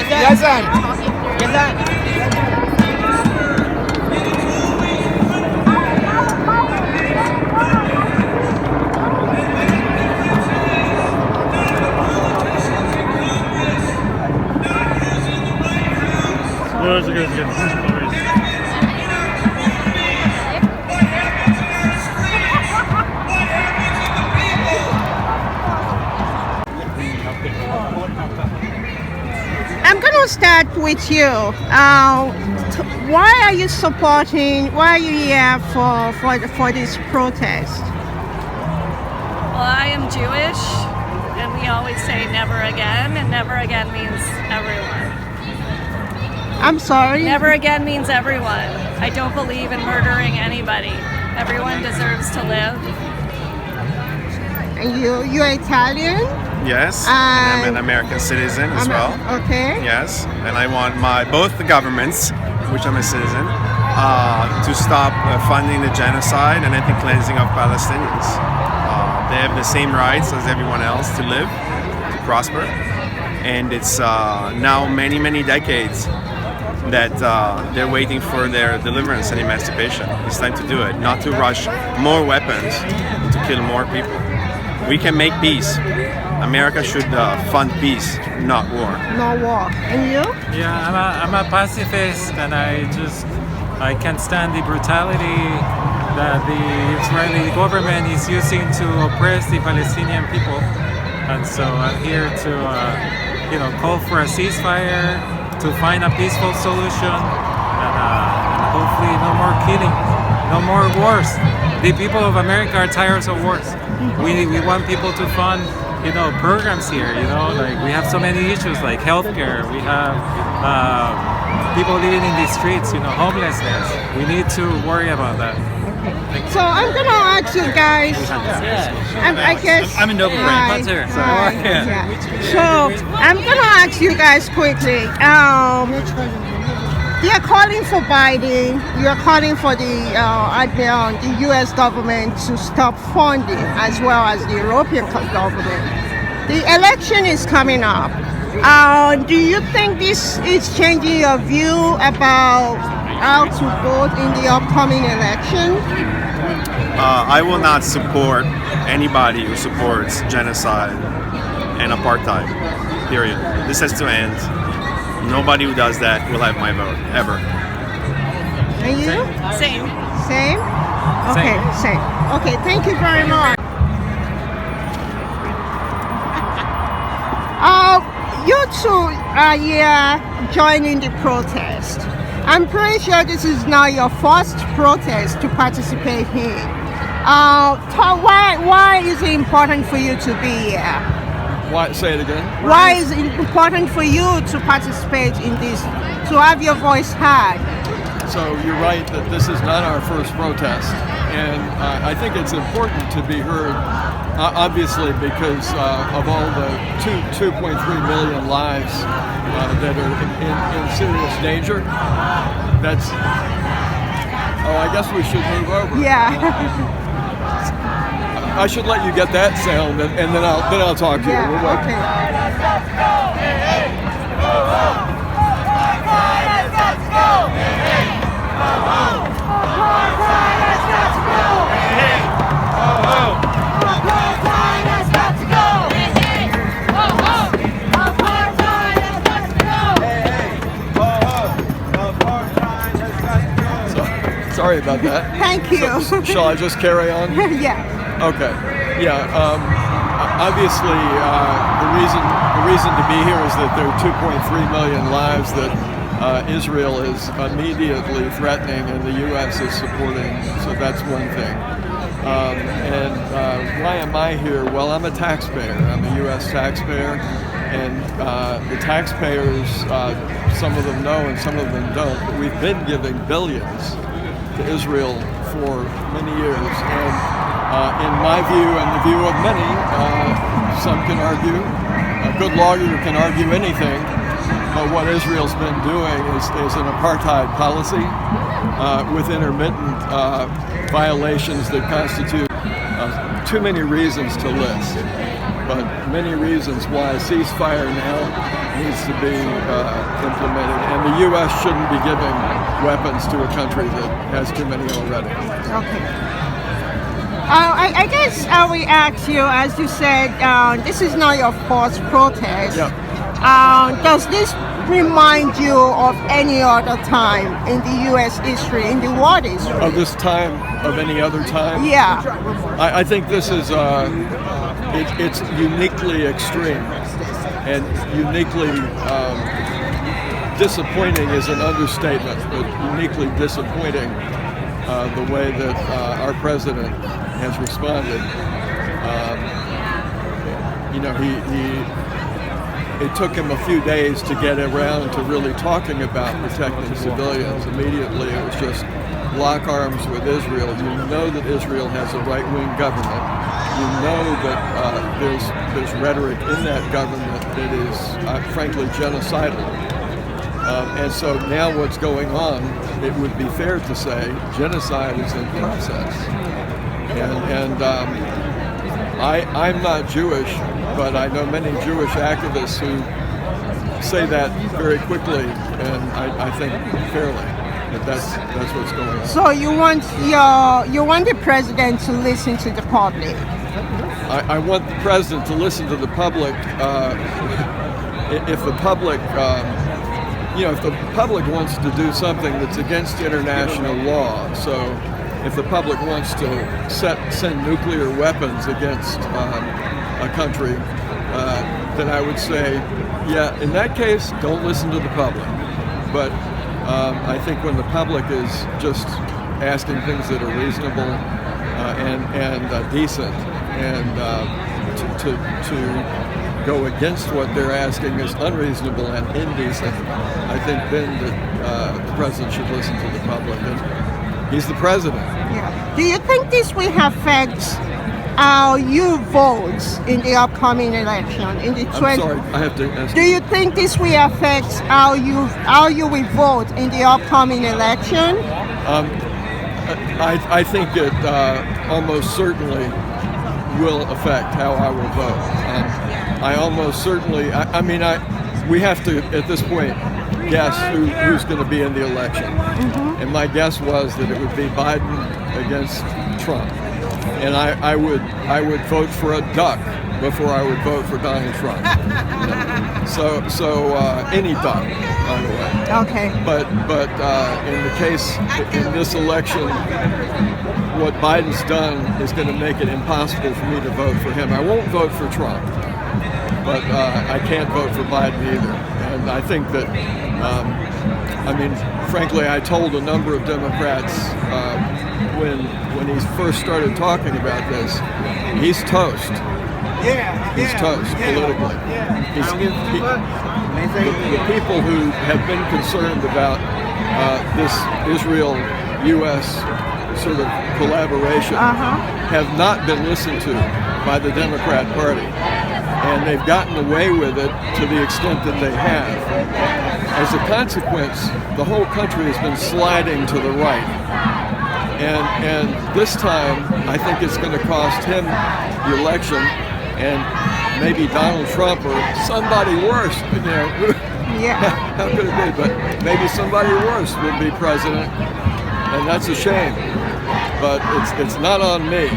Yazan. Yazan. I'm going to start with you. Why are you supporting? Why are you here for this protest? Well, I am Jewish, and we always say never again, and never again means everyone. I'm sorry. Never again means everyone. I don't believe in murdering anybody. Everyone deserves to live. And you're Italian? Yes, and I'm an American citizen as well. Okay. Yes, and I want both the governments, which I'm a citizen, to stop funding the genocide and ethnic cleansing of Palestinians. They have the same rights as everyone else to live, to prosper, and it's now many, many decades that they're waiting for their deliverance and emancipation. It's time to do it, not to rush more weapons to kill more people. We can make peace. America should fund peace, not war. No war. And you? Yeah, I'm a pacifist, and I can't stand the brutality that the Israeli government is using to oppress the Palestinian people. And so I'm here to, call for a ceasefire, to find a peaceful solution, and hopefully no more killing, no more wars. The people of America are tired of wars. We want people to fund, programs here. Like we have so many issues like healthcare. We have people living in the streets. Homelessness. We need to worry about that. So I'm gonna ask you guys. I'm a noble brand. Let's hear it. So I'm gonna ask you guys quickly. They are calling for Biden. You are calling for the U.S. government to stop funding, as well as the European government. The election is coming up. Do you think this is changing your view about how to vote in the upcoming election? I will not support anybody who supports genocide and apartheid, period. This has to end. Nobody who does that will have my vote, ever. And you? Same. Same? Okay, same. Okay, thank you very much. You two are here joining the protest. I'm pretty sure this is now your first protest to participate in. Why is it important for you to be here? Why, say it again? Why is it important for you to participate in this, to have your voice heard? So you're right that this is not our first protest, and I think it's important to be heard, obviously because of all the 2.3 million lives that are in serious danger. I guess we should move over. Yeah. I should let you get that sound, and then I'll talk to you. Okay. Sorry about that. Thank you. So, shall I just carry on? Yeah. Okay. Yeah. Obviously, the reason to be here is that there are 2.3 million lives that Israel is immediately threatening, and the U.S. is supporting. So that's one thing. Why am I here? Well, I'm a taxpayer. I'm a U.S. taxpayer, and the taxpayers, some of them know and some of them don't. But we've been giving billions to Israel for many years, and in my view and the view of many, some can argue, a good lawyer can argue anything, but what Israel's been doing is an apartheid policy with intermittent violations that constitute too many reasons to list, but many reasons why a ceasefire now needs to be implemented, and the U.S. shouldn't be giving weapons to a country that has too many already. Okay. I guess I will ask you, as you said, this is not your first protest. Yeah. Does this remind you of any other time in the U.S. history, in the world history? Of this time, of any other time? Yeah. I think this is it's uniquely extreme and uniquely disappointing is an understatement, but uniquely disappointing the way that our president has responded. It took him a few days to get around to really talking about protecting civilians. Immediately, it was just lock arms with Israel. You know that Israel has a right-wing government. You know that there's rhetoric in that government that is, frankly, genocidal. And so now what's going on, it would be fair to say, genocide is in process. I'm not Jewish, but I know many Jewish activists who say that very quickly, and I think fairly. That's what's going on. So you want the president to listen to the public? I want the president to listen to the public. If the public, if the public wants to do something that's against international law, so if the public wants to send nuclear weapons against a country, then I would say, yeah, in that case, don't listen to the public. But I think when the public is just asking things that are reasonable and decent, and to go against what they're asking is unreasonable and indecent, I think then that the president should listen to the public. And he's the president. Yeah. Do you think this will affect how you vote in the upcoming election? I'm sorry, I have to ask. Do you think this will affect how you will vote in the upcoming election? I think it almost certainly will affect how I will vote. I almost certainly. We have to at this point guess who's going to be in the election. Mm-hmm. And my guess was that it would be Biden against Trump. And I would vote for a duck before I would vote for Donald Trump. So any duck, by the way. Okay. But in the case in this election, what Biden's done is going to make it impossible for me to vote for him. I won't vote for Trump, but I can't vote for Biden either. And I think that, frankly, I told a number of Democrats when he first started talking about this, he's toast. He's toast politically. The people who have been concerned about this Israel-U.S. sort of collaboration have not been listened to by the Democrat Party. And they've gotten away with it to the extent that they have. As a consequence, the whole country has been sliding to the right. And this time, I think it's going to cost him the election, and maybe Donald Trump or somebody worse, how could it be? But maybe somebody worse will be president, and that's a shame. But it's not on me.